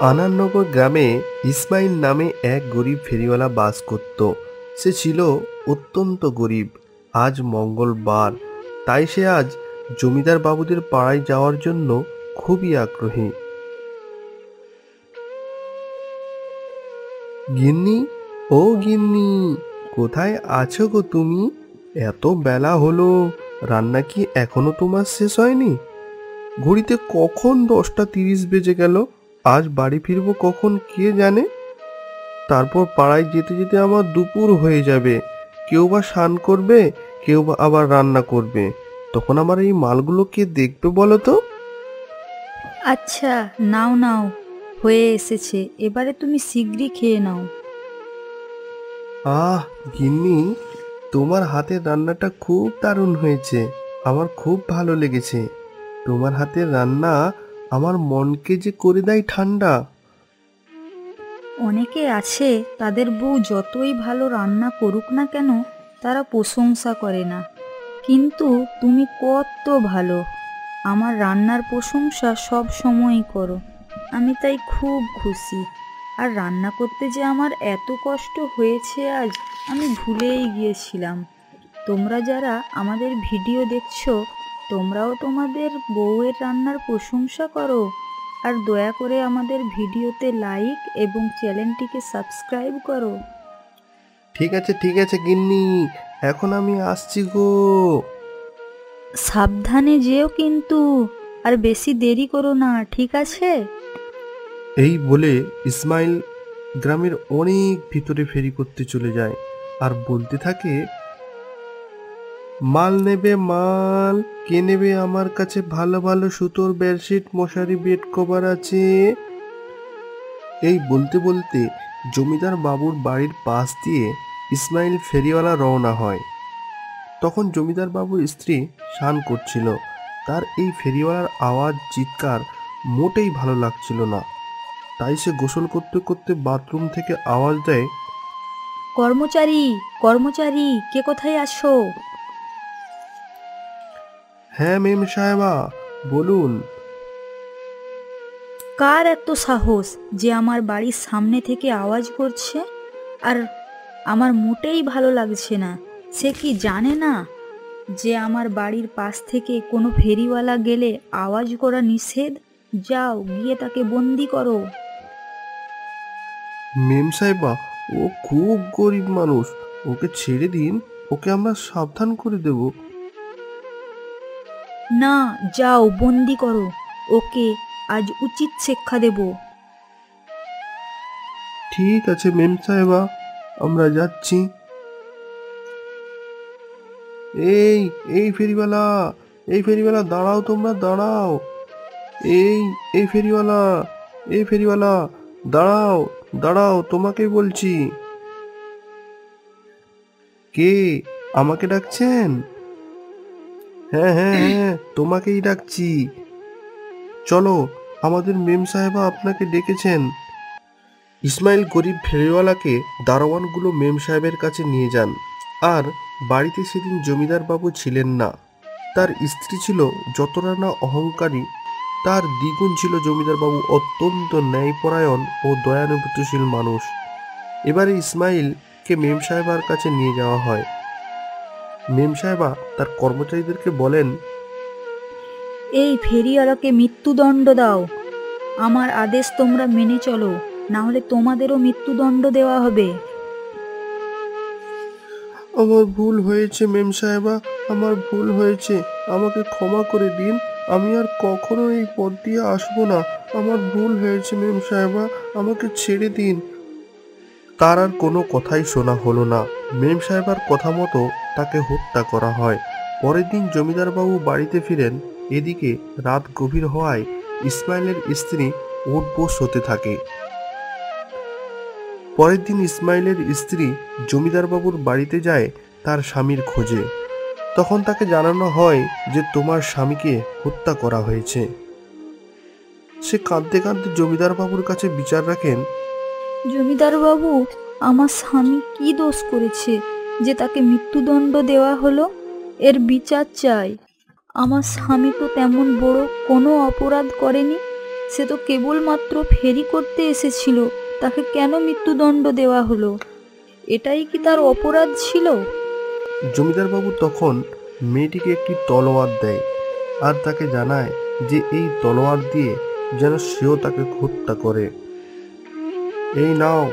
আনারনগর গ্রামে ইসমাইল নামে এক গরিব ফেরিওয়ালা বাস করত। সে ছিল অত্যন্ত গরিব। আজ মঙ্গলবার, তাই সে আজ জমিদার বাবুদের পাড়ায় যাওয়ার জন্য খুবই আগ্রহী। গিন্নি, ও গিন্নি, কোথায় আছো গো তুমি? এত বেলা হলো, রান্না কি এখনো তোমার শেষ হয়নি? ঘড়িতে কখন 10টা 30 বেজে গেল। আজ বাড়ি ফিরবো কখন কে জানে। তারপর পাড়ায় যেতে যেতে আমার দুপুর হয়ে যাবে। কেউ বা স্নান করবে, কেউ বা আবার রান্না করবে। তখন আমার এই মালগুলো কে দেখবে বলো তো? আচ্ছা, নাও নাও, হয়ে এসেছে, এবারে তুমি শীঘ্রই খেয়ে নাও। আহ গিন্নি, তোমার হাতের রান্নাটা খুব দারুণ হয়েছে। আমার খুব ভালো লেগেছে। তোমার হাতের রান্না আমার মনকে যে করে দেয় ঠান্ডা। অনেকে আছে, তাদের বউ যতই ভালো রান্না করুক না কেন, তারা প্রশংসা করে না। কিন্তু তুমি কত ভালো, আমার রান্নার প্রশংসা সব সময়ই করো। আমি তাই খুব খুশি। আর রান্না করতে যে আমার এত কষ্ট হয়েছে আজ, আমি ভুলেই গিয়েছিলাম। তোমরা যারা আমাদের ভিডিও দেখছো, তোমরাও তোমাদের বউয়ের রান্নার প্রশংসা করো। আর দয়া করে আমাদের ভিডিওতে লাইক এবং চ্যানেলটিকে সাবস্ক্রাইব করো। ঠিক আছে গিন্নি, এখন আমি আসছি গো। সাবধানে যেও কিন্তু, আর বেশি দেরি করো না, ঠিক আছে? এই বলে ইসমাইল গ্রামের অনেক ভিতরে ফেরি করতে চলে যায় আর বলতে থাকে, মাল নেবে মাল, কে নেবে? আমার কাছে ভালো ভালো সুতোর বেডশিট, মশারি, বেড কভার আছে। এই বলতে বলতে জমিদার বাবুর বাড়ির পাশ দিয়ে ইসমাইল ফেরিওয়ালা রওনা হয়। তখন জমিদার বাবুর স্ত্রী স্নান করছিল। তার এই ফেরিওয়ালার আওয়াজ, চিৎকার মোটেই ভালো লাগছিল না। তাই সে গোসল করতে করতে বাথরুম থেকে আওয়াজ দেয়, কর্মচারী, কর্মচারী, কে কোথায় আছো? হ্যাঁ মেম সাহেবা, বলুন। কার এত সাহস যে আমার বাড়ির সামনে থেকে আওয়াজ করছে? আর আমার মোটেই ভালো লাগছে না। সে কি জানে না যে আমার বাড়ির পাশ থেকে কোনো ফেরিওয়ালা গেলে আওয়াজ করা নিষেধ? যাও গিয়ে তাকে বন্দি করো। মেম সাহেবা, ও খুব গরিব মানুষ, ওকে ছেড়ে দিন, ওকে আমরা সাবধান করে দেব। না, যাও বন্দি করো, ওকে আজ উচিত শিক্ষা দেব। ঠিক আছে মেম সাহেবা, আমরা যাচ্ছি। এই এই ফেরিওয়ালা, এই ফেরিওয়ালা দাঁড়াও, তোমরা দাঁড়াও। এই এই ফেরিওয়ালা, এই ফেরিওয়ালা, দাঁড়াও, দাঁড়াও, তোমাকেই বলছি। কে? আমাকে ডাকছেন? হ্যাঁ হ্যাঁ হ্যাঁ, তোমাকেই ডাকছি। চলো, আমাদের মেম সাহেবা আপনাকে ডেকেছেন। ইসমাইল গরিব ফেরিওয়ালাকে দারোয়ানগুলো মেম সাহেবের কাছে নিয়ে যান। আর বাড়িতে সেদিন জমিদার বাবু ছিলেন না। তার স্ত্রী ছিল যতটা না অহংকারী, তার দ্বিগুণ ছিল জমিদার বাবু অত্যন্ত ন্যায়পরায়ণ ও দয়ানুভূতিশীল মানুষ। এবারে ইসমাইলকে মেম সাহেবার কাছে নিয়ে যাওয়া হয়। মেম সাহেবা তার কর্মচারীদেরকে বলেন, এই ফেরিওয়ালাকে মৃত্যুদণ্ড দাও। আমার আদেশ তোমরা মেনে চলো, না হলে তোমাদেরও মৃত্যুদণ্ড দেওয়া হবে। আমার ভুল হয়েছে মেম সাহেবা, আমার ভুল হয়েছে, আমাকে ক্ষমা করে দিন। আমি আর কখনো এই পথ দিয়ে আসবো না। আমার ভুল হয়েছে মেম সাহেবা, আমাকে ছেড়ে দিন। তার আর কোনো কথাই শোনা হলো না। মেম সাহেবার কথা মতো তাকে হত্যা করা হয়। পরের দিন জমিদার বাবু বাড়িতে ফিরেন। এদিকে রাত গভীর হওয়ায় ইসমাইলের স্ত্রী উঠবোস হতে থাকে। পরের দিন ইসমাইলের স্ত্রী জমিদার বাবুর বাড়িতে যায় তার স্বামীর খোঁজে। তখন তাকে জানানো হয় যে তোমার স্বামীকে হত্যা করা হয়েছে। সে কাঁদতে কাঁদতে জমিদার বাবুর কাছে বিচার রাখেন। জমিদার বাবু, আমার স্বামী কি দোষ করেছে যে তাকে মৃত্যুদণ্ড দেওয়া হলো? এর বিচার চাই। আমার স্বামী তো তেমন বড় কোনো অপরাধ করেনি। সে তো কেবলমাত্র ফেরি করতে এসেছিল, তাকে কেন মৃত্যুদণ্ড দেওয়া হলো? এটাই কি তার অপরাধ ছিল? জমিদার বাবু তখন মেয়েটিকে একটি তলোয়ার দেয় আর তাকে জানায় যে এই তলোয়ার দিয়ে যেন সেও তাকে হত্যা করে। এই নাও,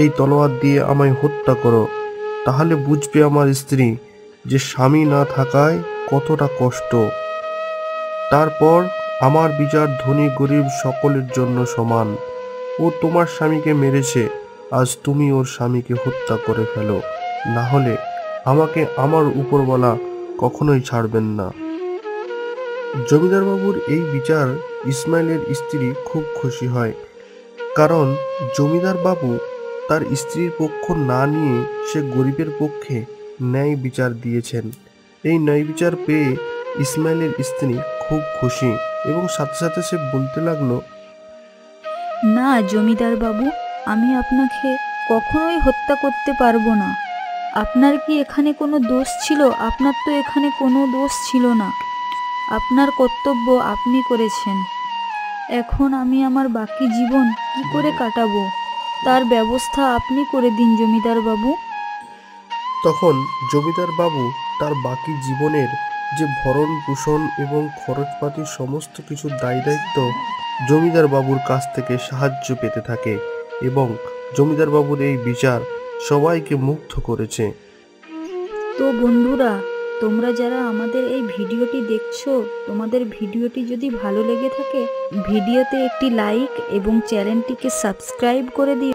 এই তলোয়ার দিয়ে আমায় হত্যা করো, তাহলে বুঝবে আমার স্ত্রী যে স্বামী না থাকায় কতটা কষ্ট। তারপর আমার বিচার ধনী গরিব সকলের জন্য সমান। ও তোমার স্বামীকে মেরেছে, আজ তুমি ওর স্বামীকে হত্যা করে ফেলো, না হলে আমাকে আমার উপরওয়ালা কখনোই ছাড়বেন না। জমিদার বাবুর এই বিচার ইসমাইলের স্ত্রী খুব খুশি হয়, কারণ জমিদার বাবু তার স্ত্রীর পক্ষ না নিয়ে সে গরিবের পক্ষে ন্যায় বিচার দিয়েছেন। এই ন্যায় বিচার পেয়ে ইসমাইলের স্ত্রী খুব খুশি এবং সাথে সাথে সে বলতে লাগলো, না জমিদার বাবু, আমি আপনাকে কখনোই হত্যা করতে পারবো না। আপনার কি এখানে কোনো দোষ ছিল? আপনার তো এখানে কোনো দোষ ছিল না। আপনার কর্তব্য আপনি করেছেন। এখন আমি আমার বাকি জীবন কি করে কাটাবো, তার ব্যবস্থা আপনি করে দিন জমিদার বাবু। তখন জমিদার বাবু তার বাকি জীবনের যে ভরণ পোষণ এবং খরচপাতির সমস্ত কিছু দায় দায়িত্ব জমিদার বাবুর কাছ থেকে সাহায্য পেতে থাকে এবং জমিদার বাবুর এই বিচার সবাইকে মুগ্ধ করেছে। তো বন্ধুরা, তোমরা যারা আমাদের এই ভিডিওটি দেখছো, তোমাদের ভিডিওটি যদি ভালো লেগে থাকে ভিডিওতে একটি লাইক এবং চ্যানেলটিকে সাবস্ক্রাইব করে দিও।